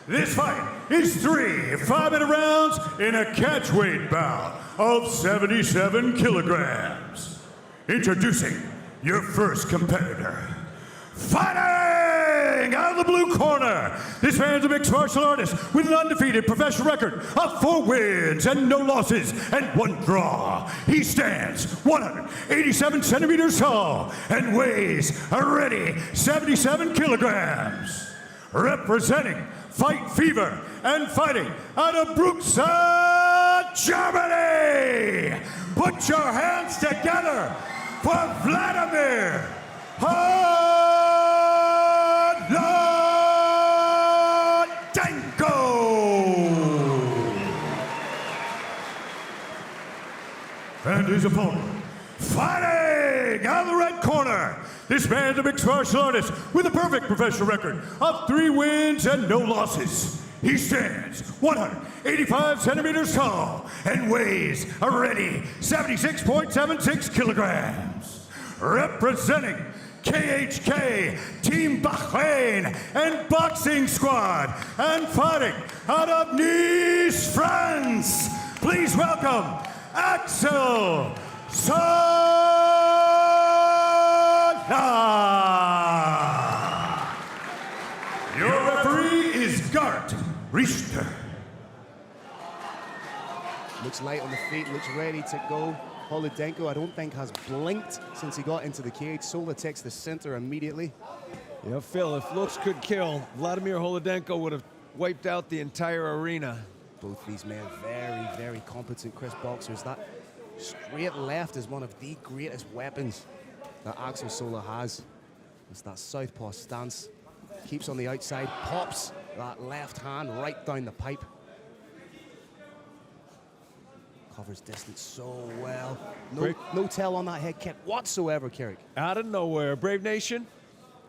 This fight is 3 5-minute rounds in a catchweight bout of 77 kilograms. Introducing your first competitor. Fighting out of the blue corner, this man's a mixed martial artist with an undefeated professional record of 4 wins and no losses and 1 draw. He stands 187 centimeters tall and weighs a ready 77 kilograms. Representing Fight Fever and fighting out of Bruxelles, Germany. Put your hands together for Wladimir Holodenko. And his opponent, fighting out of the red corner, this man's a mixed martial artist with a perfect professional record of 3 wins and no losses. He stands 185 centimeters tall and weighs a ready 76.76 kilograms. Representing KHK, Team Bahrain, and Boxing Squad, and fighting out of Nice, France, please welcome Axel Sola. Your referee is Gart Richter. Looks light on the feet, looks ready to go. Holodenko, I don't think, has blinked since he got into the cage. Sola takes the center immediately. Yeah, Phil, if looks could kill, Wladimir Holodenko would have wiped out the entire arena. Both these men very, very competent Chris boxers. That straight left is one of the greatest weapons that Axel Sola has. It's that southpaw stance. Keeps on the outside, pops that left hand right down the pipe. Covers distance so well. No tell on that head kick whatsoever, Carrick. Out of nowhere. Brave Nation,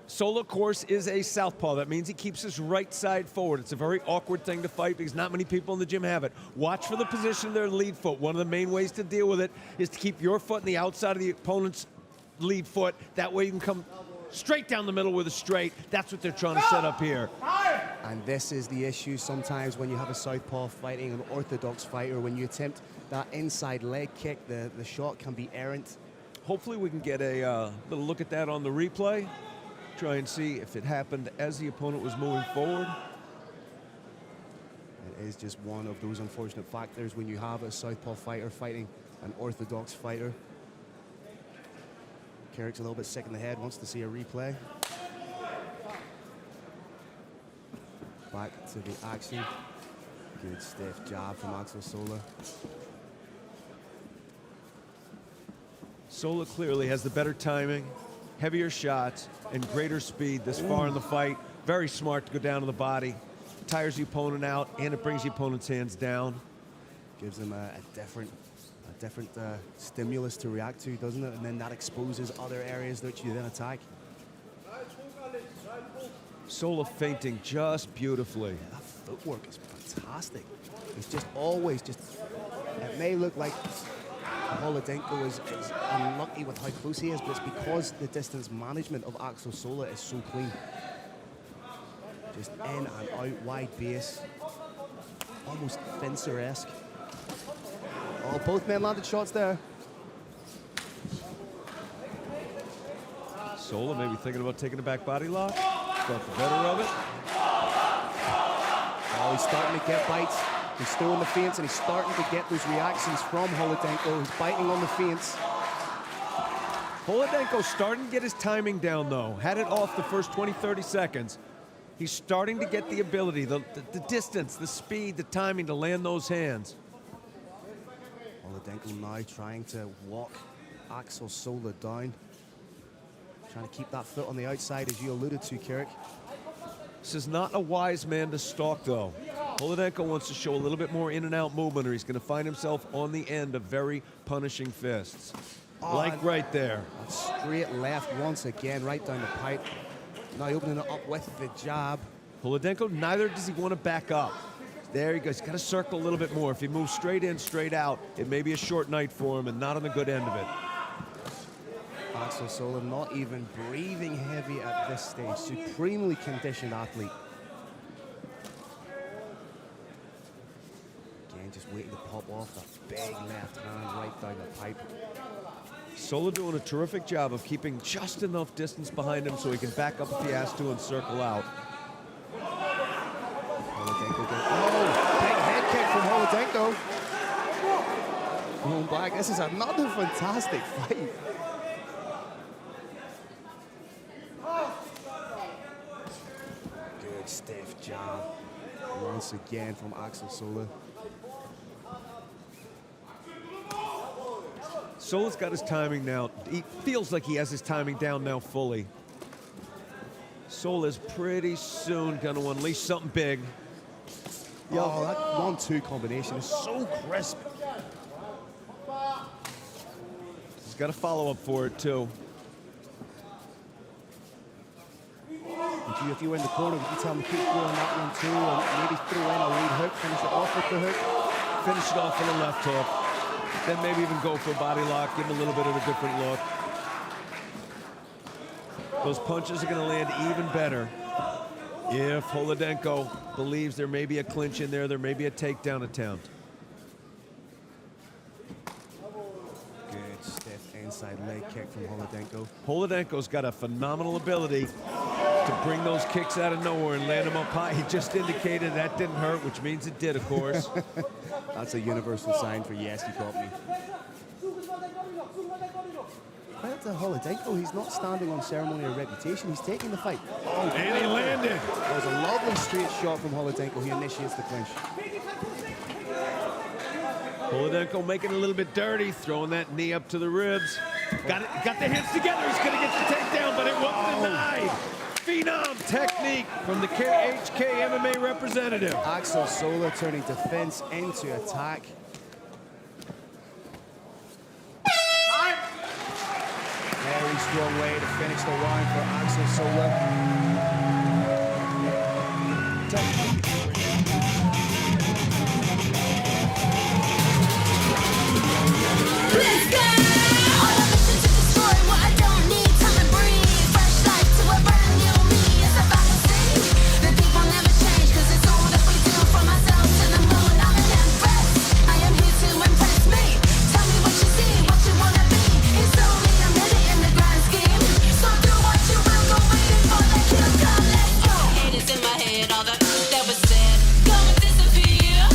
Sola, of course, is a southpaw. That means he keeps his right side forward. It's a very awkward thing to fight because not many people in the gym have it. Watch for the position of their lead foot. One of the main ways to deal with it is to keep your foot on the outside of the opponent's lead foot. That way you can come straight down the middle with a straight. That's what they're trying to set up here. And this is the issue sometimes when you have a southpaw fighting an orthodox fighter. When you attempt that inside leg kick, the shot can be errant. Hopefully we can get a little look at that on the replay. Try and see if it happened as the opponent was moving forward. It is just one of those unfortunate factors when you have a southpaw fighter fighting an orthodox fighter. Carrick's a little bit sick in the head, wants to see a replay. Back to the action. Good stiff jab from Axel Sola. Sola clearly has the better timing, heavier shots, and greater speed this far in the fight. Very smart to go down to the body. Tires the opponent out, and it brings the opponent's hands down. Gives him a different stimulus to react to, doesn't it? And then that exposes other areas that you then attack. Sola feinting just beautifully. Yeah, that footwork is fantastic. It's just always just, it may look like Holodenko is unlucky with how close he is, but it's because the distance management of Axel Sola is so clean. Just in and out, wide base, almost fencer-esque. Oh, both men landed shots there. Sola maybe thinking about taking a back body lock. Got the better of it. Oh, he's starting to get bites. He's throwing the feints, and he's starting to get those reactions from Holodenko. He's biting on the feints. Holodenko's starting to get his timing down, though. Had it off the first 20, 30 seconds. He's starting to get the ability, the distance, the speed, the timing to land those hands. Holodenko now trying to walk Axel Sola down. Trying to keep that foot on the outside, as you alluded to, Carrick. This is not a wise man to stalk, though. Holodenko wants to show a little bit more in and out movement, or he's going to find himself on the end of very punishing fists. Oh, like right there. That straight left once again, right down the pipe. Now opening it up with the jab. Holodenko, neither does he want to back up. There he goes. He's got to circle a little bit more. If he moves straight in, straight out, it may be a short night for him and not on the good end of it. Axel Sola not even breathing heavy at this stage. Supremely conditioned athlete. just waiting to pop off that big left hand right down the pipe. Sola doing a terrific job of keeping just enough distance behind him so he can back up if he has to and circle out. Holodenko big head kick from Holodenko. Going back, this is another fantastic fight. Good stiff jab. Once again from Axel Sola. Sola's got his timing now. He feels like he has his timing down now fully. Sola's pretty soon going to unleash something big. Oh, that 1-2 combination is so crisp. He's got a follow-up for it, too. If you were in the corner, would you tell him to keep going that one too, and maybe throw in a lead hook, finish it off with the hook? Finish it off with a left hook. Then maybe even go for a body lock, give him a little bit of a different look. Those punches are going to land even better if Holodenko believes there may be a clinch in there, there may be a takedown attempt. Good stiff inside leg kick from Holodenko. Holodenko's got a phenomenal ability to bring those kicks out of nowhere and land them up high. He just indicated that didn't hurt, which means it did, of course. That's a universal sign for yes, you got me. Credit to Holodenko, he's not standing on ceremony or reputation, he's taking the fight. Oh, and he landed. That was a lovely straight shot from Holodenko. He initiates the clinch. Holodenko making it a little bit dirty, throwing that knee up to the ribs. Got the hands together, he's gonna get the takedown, but it wasn't denied. Phenom technique from the KHK MMA representative. Axel Sola turning defense into attack. Very strong way to finish the round for Axel Sola. Let's go! All of this is to destroy what I don't need. Time to breathe. Fresh life to a brand new me. It's about to see. The people never change, cause it's all that we do from ourselves to the moon. I'm an empress. I am here to impress me. Tell me what you see, what you wanna be. It's only a minute in the grand scheme. So do what you will, go waiting for the kill time. Let's go. Haters in my head, all the that was said. Go and disappear.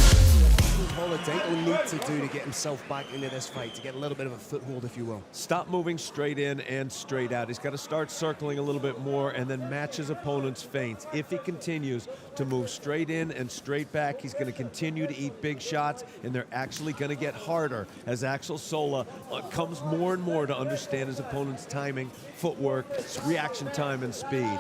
Holodenko need to do to get himself back into this fight, to get a little bit of a foothold, if you will. Stop moving straight in and straight out. He's got to start circling a little bit more and then match his opponent's feints. If he continues to move straight in and straight back, he's going to continue to eat big shots, and they're actually going to get harder as Axel Sola comes more and more to understand his opponent's timing, footwork, reaction time, and speed.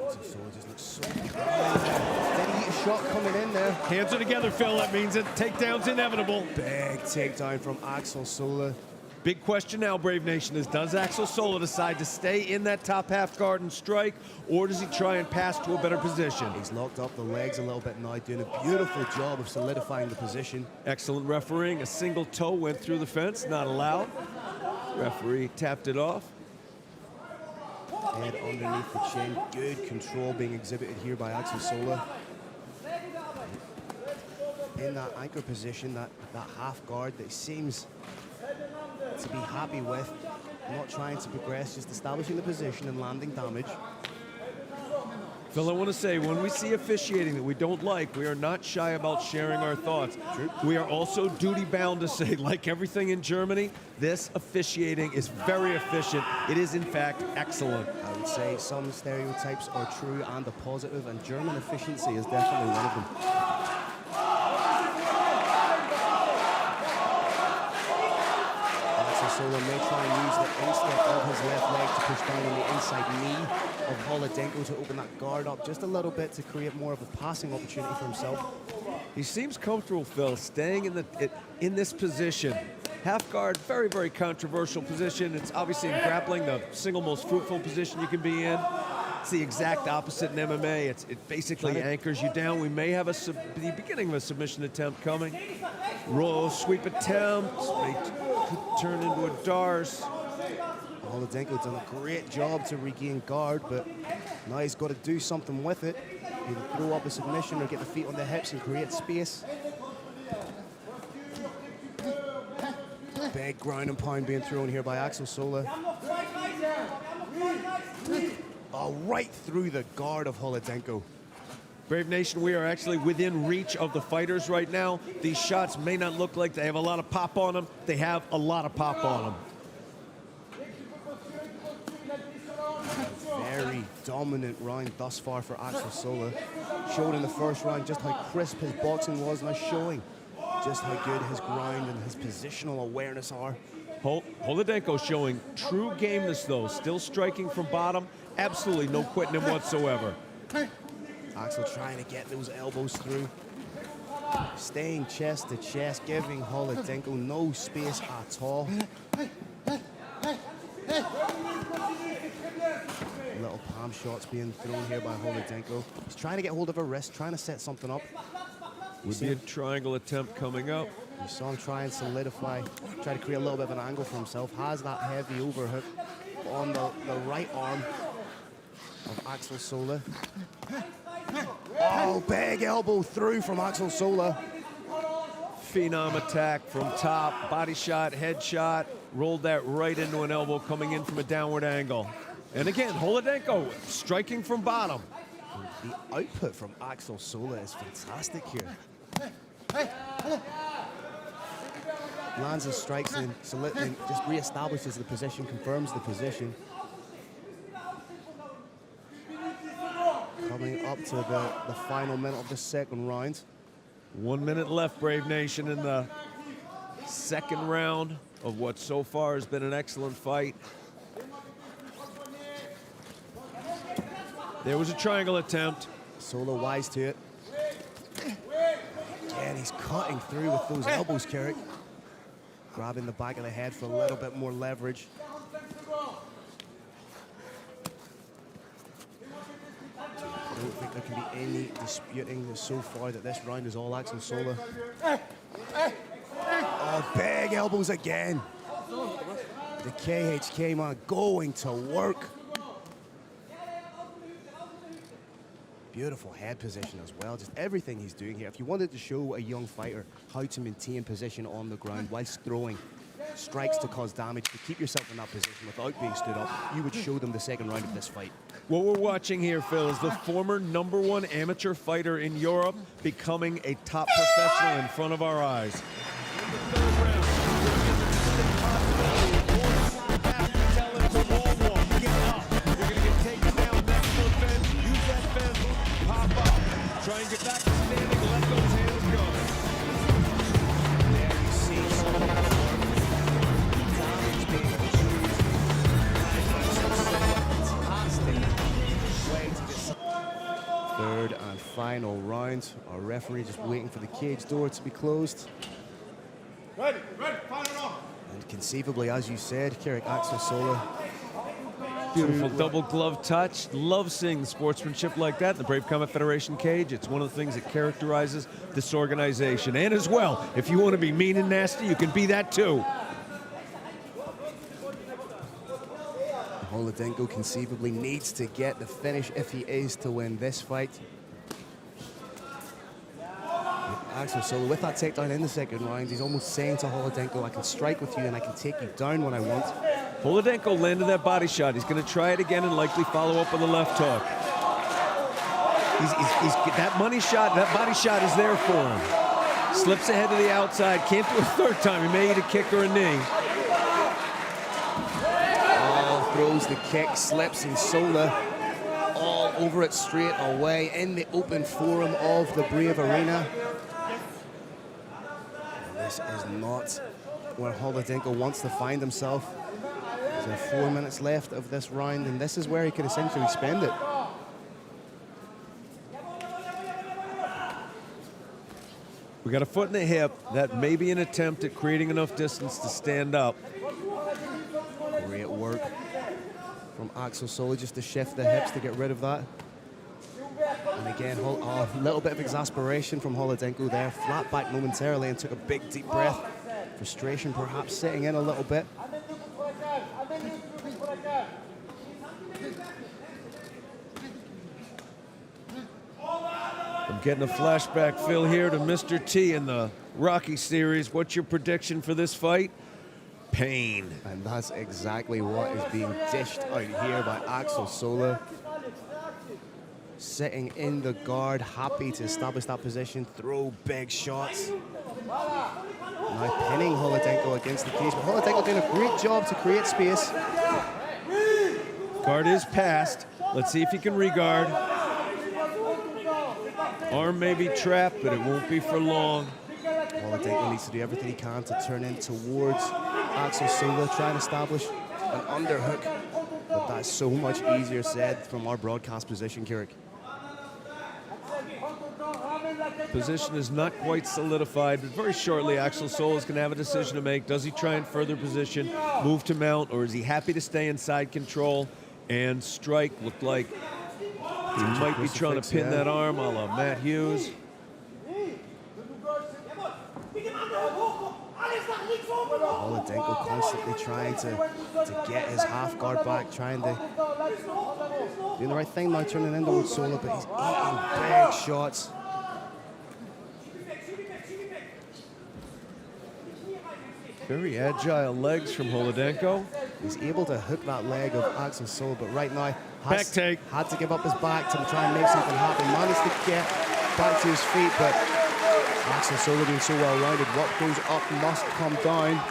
Axel Sola just looks so steady shot coming in there. Hands are together, Phil. That means that takedown's inevitable. Big takedown from Axel Sola. Big question now, Brave Nation, is does Axel Sola decide to stay in that top half guard and strike, or does he try and pass to a better position? He's locked up the legs a little bit now, doing a beautiful job of solidifying the position. Excellent refereeing. A single toe went through the fence, not allowed. Referee tapped it off. Head underneath the chin. Good control being exhibited here by Axel Sola. In that anchor position, that half guard that he seems to be happy with. Not trying to progress, just establishing the position and landing damage. Phil, I want to say, when we see officiating that we don't like, we are not shy about sharing our thoughts. True. We are also duty-bound to say, like everything in Germany, this officiating is very efficient. It is, in fact, excellent. I would say some stereotypes are true and a positive, and German efficiency is definitely one of them. Axel Sola may try and use the instep of his left leg to push down on the inside knee of Holodenko to open that guard up just a little bit to create more of a passing opportunity for himself. He seems comfortable, Phil, staying in this position. Half guard, very, very controversial position. It's obviously in grappling the single most fruitful position you can be in. It's the exact opposite in MMA. It basically anchors you down. We may have the beginning of a submission attempt coming. Roll sweep attempt. May turn into a Dars. Holodenko done a great job to regain guard, but Now he's got to do something with it. Either throw up a submission or get the feet on the hips and create space. Big ground and pound being thrown here by Axel Sola. Oh, right through the guard of Holodenko. Brave Nation, we are actually within reach of the fighters right now. These shots may not look like they have a lot of pop on them. They have a lot of pop on them. Very dominant round thus far for Axel Sola. Showed in the first round just how crisp his boxing was, now showing just how good his ground and his positional awareness are. Holodenko showing true gameness, though. Still striking from bottom. Absolutely no quitting him whatsoever. Axel trying to get those elbows through. Staying chest to chest, giving Holodenko no space at all. Little palm shots being thrown here by Holodenko. He's trying to get hold of a wrist, trying to set something up. Would be a triangle attempt coming up. You saw him try and solidify, try to create a little bit of an angle for himself. Has that heavy overhook on the right arm of Axel Sola. Oh, big elbow through from Axel Sola. Phenom attack from top, body shot, head shot, rolled that right into an elbow coming in from a downward angle. And again, Holodenko striking from bottom. The output from Axel Sola is fantastic here. Lands his strikes and just reestablishes the position, confirms the position. Coming up to the final minute of the second round. 1 minute left, Brave Nation, in the second round of what so far has been an excellent fight. There was a triangle attempt. Sola wise to it. Again, he's cutting through with those elbows, Carrick. Grabbing the back of the head for a little bit more leverage. I don't think there can be any disputing this so far that this round is all Axel Sola. Oh, big elbows again. The KHK man going to work. Beautiful head position as well. Just everything he's doing here. If you wanted to show a young fighter how to maintain position on the ground whilst throwing strikes to cause damage, to keep yourself in that position without being stood up, you would show them the second round of this fight. What we're watching here, Phil, is the former #1 amateur fighter in Europe becoming a top professional in front of our eyes. Try and get back to standing, let those hands go. There you see some of the damage being achieved. Fantastic. Third and final round. Our referee just waiting for the cage door to be closed. Ready, final round. And conceivably, as you said, Carrick Axel Sola. Beautiful double glove touch. Love seeing sportsmanship like that in the Brave Combat Federation cage. It's one of the things that characterizes this organization. And as well, if you want to be mean and nasty, you can be that too. Holodenko conceivably needs to get the finish if he is to win this fight. Axel Sola with that takedown in the second round, he's almost saying to Holodenko, I can strike with you and I can take you down when I want. Holodenko landed that body shot. He's going to try it again and likely follow up with a left hook. That money shot, that body shot is there for him. Slips ahead to the outside, can't do a third time. He may eat a kick or a knee. Oh, throws the kick, slips, and Sola all over it straight away in the open forum of the Brave Arena. This is not where Holodenko wants to find himself. There's 4 minutes left of this round, and this is where he could essentially spend it. We got a foot in the hip. That may be an attempt at creating enough distance to stand up. Great work from Axel Sola just to shift the hips to get rid of that. And again, a little bit of exasperation from Holodenko there. Flat back momentarily and took a big deep breath. Frustration perhaps setting in a little bit. I'm getting a flashback, Phil, here to Mr. T in the Rocky series. What's your prediction for this fight? Pain. And that's exactly what is being dished out here by Axel Sola. Sitting in the guard, happy to establish that position, throw big shots. Now pinning Holodenko against the cage, but Holodenko doing a great job to create space. Guard is passed. Let's see if he can regard. Arm may be trapped, but it won't be for long. Holodenko needs to do everything he can to turn in towards Axel Sola, try and establish an underhook. But that's so much easier said from our broadcast position, Kirik. Position is not quite solidified, but very shortly Axel Sola is going to have a decision to make. Does he try and further position, move to mount, or is he happy to stay inside control and strike? Looked like he might be trying to pin that arm a la Matt Hughes. Holodenko constantly trying to get his half guard back, trying to doing the right thing now, turning in towards Sola, but he's eating big shots. Very agile legs from Holodenko. He's able to hook that leg of Axel Sola, but right now Back take. had to give up his back to try and make something happen. Managed to get back to his feet, but Axel Sola being so well rounded. What goes up must come down.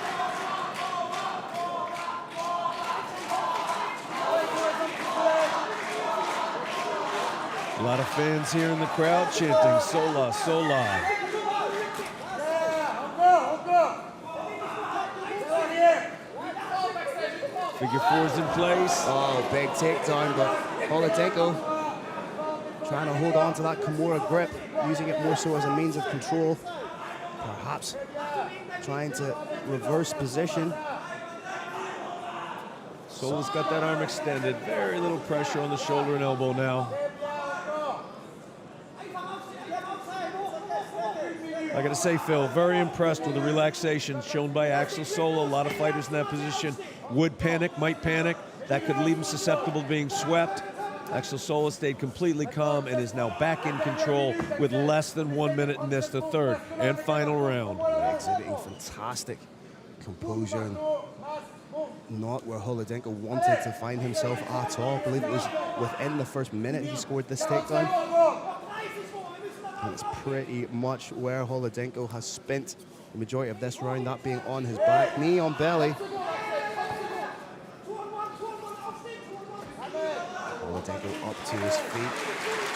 A lot of fans here in the crowd chanting Sola, Sola. Figure four's in place. Oh, big takedown, but Holodenko trying to hold on to that Kimura grip, using it more so as a means of control. Perhaps trying to reverse position. Sola's got that arm extended. Very little pressure on the shoulder and elbow now. I gotta say, Phil, very impressed with the relaxation shown by Axel Sola. A lot of fighters in that position would panic, might panic. That could leave them susceptible to being swept. Axel Sola stayed completely calm and is now back in control with less than 1 minute in this, the third and final round. Exhibiting fantastic composure and not where Holodenko wanted to find himself at all. I believe it was within the first minute he scored this takedown. And it's pretty much where Holodenko has spent the majority of this round, that being on his back, knee on belly. Holodenko up to his feet.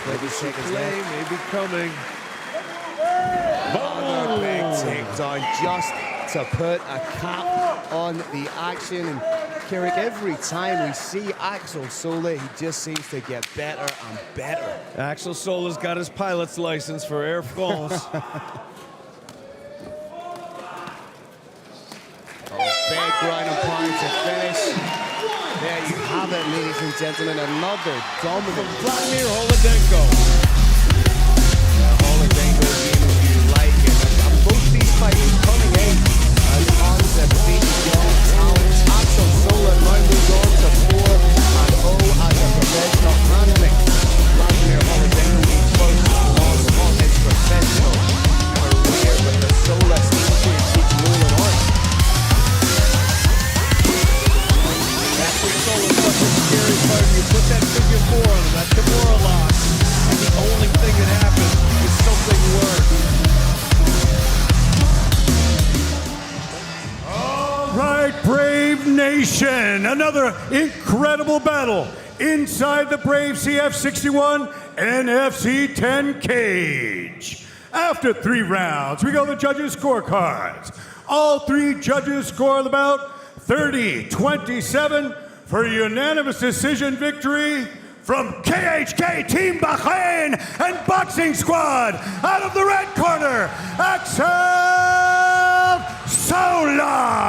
20 seconds left. Maybe coming. Another big takedown just to put a cap on the action. And Kirik, every time we see Axel Sola, he just seems to get better and better. Axel Sola's got his pilot's license for Air France. Big ground and pound to finish. There you have it, ladies and gentlemen. Another dominant Wladimir Holodenko. Holodenko game if you like it. And both these fighters coming in as undefeated young talents. Axel Sola now moves on to 4-0 as a professional handling. Wladimir Holodenko being first loss of his professional career with the Sola State keeps rolling on. Axel Sola's such a scary fighter. You put that figure four on him, that Kimura lock, and the only thing that happens is something worse. All right, Brave Nation, another incredible battle inside the Brave CF61 NFC 10 cage. After 3 rounds, we go to the judges' scorecards. All 3 judges scored about 30-27 for a unanimous decision victory from KHK Team Bahrain and Boxing Squad. Out of the red corner, Axel Sola.